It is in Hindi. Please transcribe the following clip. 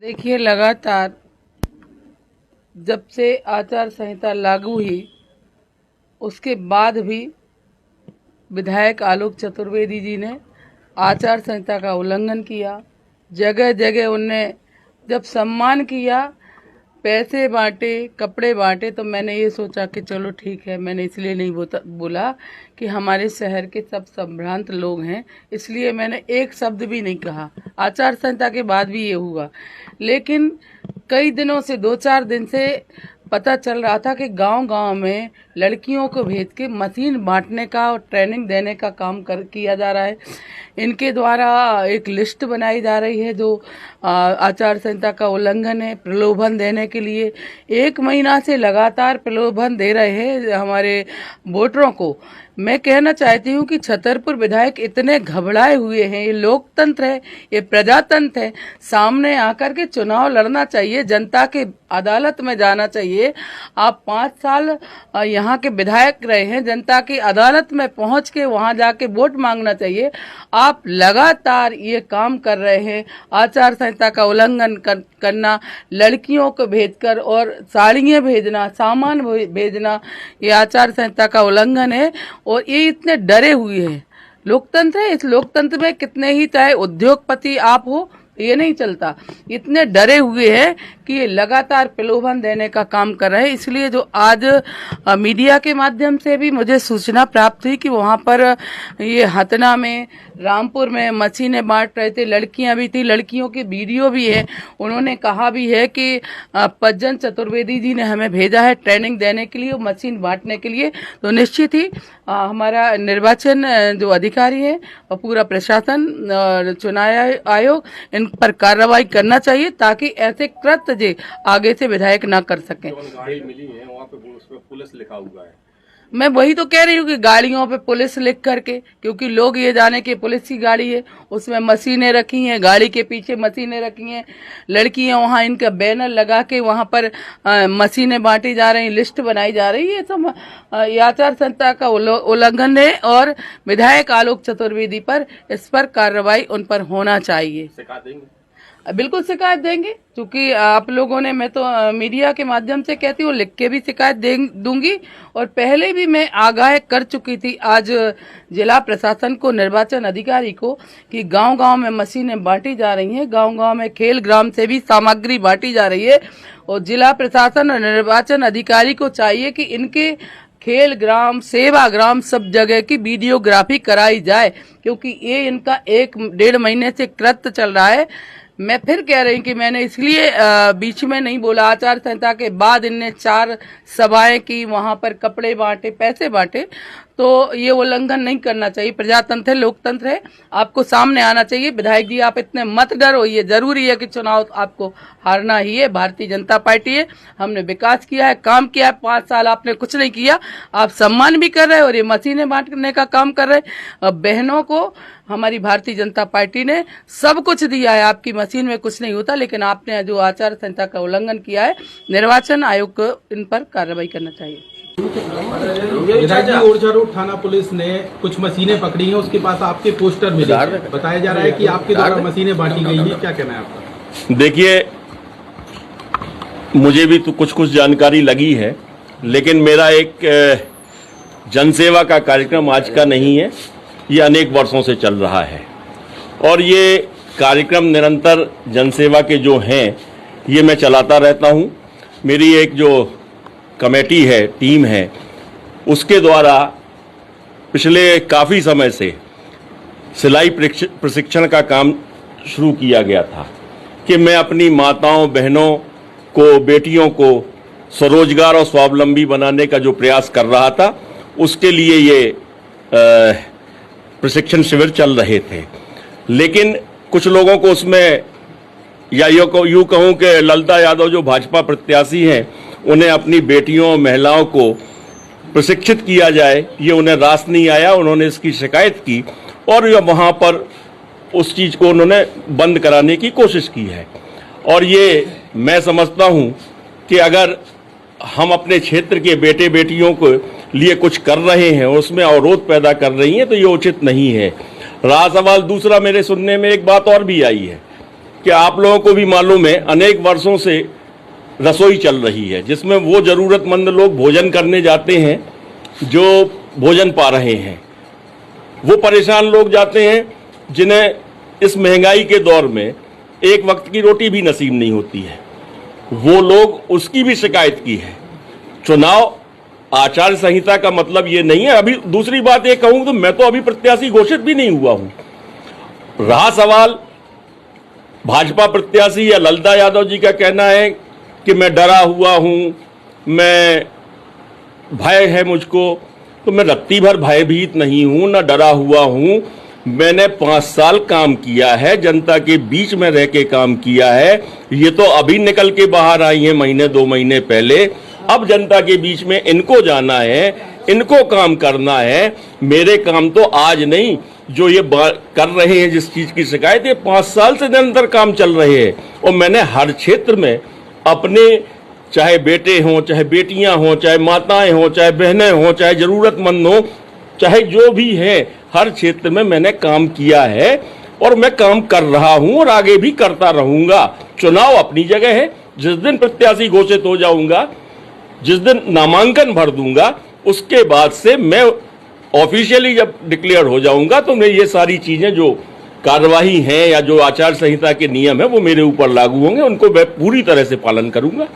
देखिए, लगातार जब से आचार संहिता लागू हुई उसके बाद भी विधायक आलोक चतुर्वेदी जी ने आचार संहिता का उल्लंघन किया। जगह जगह उनने जब सम्मान किया, पैसे बांटे, कपड़े बांटे, तो मैंने ये सोचा कि चलो ठीक है। मैंने इसलिए नहीं बोला कि हमारे शहर के सब संभ्रांत लोग हैं, इसलिए मैंने एक शब्द भी नहीं कहा। आचार संहिता के बाद भी ये हुआ, लेकिन कई दिनों से 2-4 दिन से पता चल रहा था कि गांव-गांव में लड़कियों को भेज के मशीन बांटने का और ट्रेनिंग देने का काम किया जा रहा है। इनके द्वारा एक लिस्ट बनाई जा रही है जो आचार संहिता का उल्लंघन है। प्रलोभन देने के लिए 1 महीना से लगातार प्रलोभन दे रहे हैं हमारे वोटरों को। मैं कहना चाहती हूँ कि छतरपुर विधायक इतने घबराए हुए हैं। ये लोकतंत्र है, ये प्रजातंत्र है। सामने आकर के चुनाव लड़ना चाहिए, जनता के अदालत में जाना चाहिए। आप 5 साल यहाँ के विधायक रहे हैं, जनता की अदालत में पहुँच के वहाँ जाके वोट मांगना चाहिए। आप लगातार ये काम कर रहे हैं, आचार संहिता का उल्लंघन करना, लड़कियों को भेजकर और साड़ियाँ भेजना, सामान भेजना, ये आचार संहिता का उल्लंघन है। और ये इतने डरे हुए हैं। लोकतंत्र है, इस लोकतंत्र में कितने ही चाहे उद्योगपति आप हो, ये नहीं चलता। इतने डरे हुए हैं कि ये लगातार प्रलोभन देने का काम कर रहे हैं। इसलिए जो आज मीडिया के माध्यम से भी मुझे सूचना प्राप्त हुई कि वहाँ पर ये हतना में, रामपुर में मशीनें बांट रहे थे, लड़कियां भी थी, लड़कियों के वीडियो भी है। उन्होंने कहा भी है कि पज्जन चतुर्वेदी जी ने हमें भेजा है ट्रेनिंग देने के लिए, मशीन बांटने के लिए। तो निश्चित ही हमारा निर्वाचन जो अधिकारी है और पूरा प्रशासन और चुनाव आयोग इन पर कार्रवाई करना चाहिए ताकि ऐसे कृत्य आगे से विधायक ना कर सकें। गाड़ी मिली है वहाँ पे पुलिस लिखा हुआ है। मैं वही तो कह रही हूँ कि गाड़ियों पे पुलिस लिख करके, क्योंकि लोग ये जाने कि पुलिस की गाड़ी है, उसमें मशीनें रखी हैं, गाड़ी के पीछे मशीनें रखी हैं, लड़कियां वहाँ इनका बैनर लगा के वहाँ पर मशीनें बांटी जा रही, लिस्ट बनाई जा रही है। सब आचार संहिता का उल्लंघन है और विधायक आलोक चतुर्वेदी पर इस पर कार्रवाई उन पर होना चाहिए। शिकायत देंगे? बिल्कुल शिकायत देंगे, क्योंकि आप लोगों ने, मैं तो मीडिया के माध्यम से कहती हूँ, लिख के भी शिकायत दूंगी। और पहले भी मैं आगाह कर चुकी थी आज जिला प्रशासन को, निर्वाचन अधिकारी को, कि गांव-गांव में मशीनें बांटी जा रही हैं, गांव-गांव में खेल ग्राम से भी सामग्री बांटी जा रही है। और जिला प्रशासन और निर्वाचन अधिकारी को चाहिए कि इनके खेल ग्राम, सेवा ग्राम, सब जगह की वीडियोग्राफी कराई जाए, क्योंकि ये इनका 1-1.5 महीने से कृत्य चल रहा है। मैं फिर कह रही हूँ कि मैंने इसलिए बीच में नहीं बोला। आचार संहिता के बाद इनने 4 सभाएं की, वहां पर कपड़े बांटे, पैसे बांटे, तो ये उल्लंघन नहीं करना चाहिए। प्रजातंत्र है, लोकतंत्र है, आपको सामने आना चाहिए। विधायक जी, आप इतने मत डरो, ये जरूरी है कि चुनाव आपको हारना ही है। भारतीय जनता पार्टी है, हमने विकास किया है, काम किया है। 5 साल आपने कुछ नहीं किया, आप सम्मान भी कर रहे हैं और ये मशीनें बांटने का काम कर रहे हैं। बहनों को हमारी भारतीय जनता पार्टी ने सब कुछ दिया है, आपकी मशीन में कुछ नहीं होता, लेकिन आपने जो आचार संहिता का उल्लंघन किया है, निर्वाचन आयोग को इन पर कार्रवाई करना चाहिए। विधायक जी, ओरछा रोड थाना पुलिस ने कुछ मशीनें पकड़ी हैं, उसके पास आपके पोस्टर मिले हैं। बताया जा रहा है कि आपके द्वारा मशीनें बांटी गई हैं, क्या कहना है आपका? देखिए, मुझे भी तो कुछ जानकारी लगी है, लेकिन मेरा एक जनसेवा का कार्यक्रम आज का नहीं है, ये अनेक वर्षों से चल रहा है। और ये कार्यक्रम निरंतर जनसेवा के जो हैं, ये मैं चलाता रहता हूँ। मेरी एक जो कमेटी है, टीम है, उसके द्वारा पिछले काफ़ी समय से सिलाई प्रशिक्षण का काम शुरू किया गया था कि मैं अपनी माताओं, बहनों को, बेटियों को स्वरोजगार और स्वावलंबी बनाने का जो प्रयास कर रहा था, उसके लिए ये प्रशिक्षण शिविर चल रहे थे। लेकिन कुछ लोगों को उसमें, या यूँ कहूँ कि ललिता यादव जो भाजपा प्रत्याशी हैं, उन्हें अपनी बेटियों, महिलाओं को प्रशिक्षित किया जाए, ये उन्हें रास नहीं आया। उन्होंने इसकी शिकायत की और वहाँ पर उस चीज़ को उन्होंने बंद कराने की कोशिश की है। और ये मैं समझता हूँ कि अगर हम अपने क्षेत्र के बेटे बेटियों को लिए कुछ कर रहे हैं, उसमें अवरोध पैदा कर रही हैं, तो ये उचित नहीं है। रहा सवाल दूसरा, मेरे सुनने में एक बात और भी आई है कि आप लोगों को भी मालूम है, अनेक वर्षों से रसोई चल रही है जिसमें वो जरूरतमंद लोग भोजन करने जाते हैं जो भोजन पा रहे हैं, वो परेशान लोग जाते हैं जिन्हें इस महंगाई के दौर में एक वक्त की रोटी भी नसीब नहीं होती है, वो लोग, उसकी भी शिकायत की है। चुनाव आचार संहिता का मतलब ये नहीं है। अभी दूसरी बात ये कहूं तो मैं तो अभी प्रत्याशी घोषित भी नहीं हुआ हूं। रहा सवाल भाजपा प्रत्याशी या ललिता यादव जी का कहना है कि मैं डरा हुआ हूं, मैं भय है मुझको, तो मैं रत्ती भर भयभीत नहीं हूं, ना डरा हुआ हूं। मैंने 5 साल काम किया है, जनता के बीच में रह के काम किया है। ये तो अभी निकल के बाहर आई है महीने 2 महीने पहले। अब जनता के बीच में इनको जाना है, इनको काम करना है। मेरे काम तो आज नहीं, जो ये कर रहे हैं जिस चीज की शिकायत, ये 5 साल से निरंतर काम चल रहे हैं। और मैंने हर क्षेत्र में अपने, चाहे बेटे हों, चाहे बेटियां हों, चाहे माताएं हों, चाहे बहनें हों, चाहे जरूरतमंद हों, चाहे जो भी है, हर क्षेत्र में मैंने काम किया है और मैं काम कर रहा हूं और आगे भी करता रहूंगा। चुनाव अपनी जगह है। जिस दिन प्रत्याशी घोषित हो जाऊंगा, जिस दिन नामांकन भर दूंगा, उसके बाद से मैं ऑफिशियली जब डिक्लेयर हो जाऊंगा तो मैं ये सारी चीजें जो कार्यवाही हैं या जो आचार संहिता के नियम है वो मेरे ऊपर लागू होंगे, उनको मैं पूरी तरह से पालन करूंगा।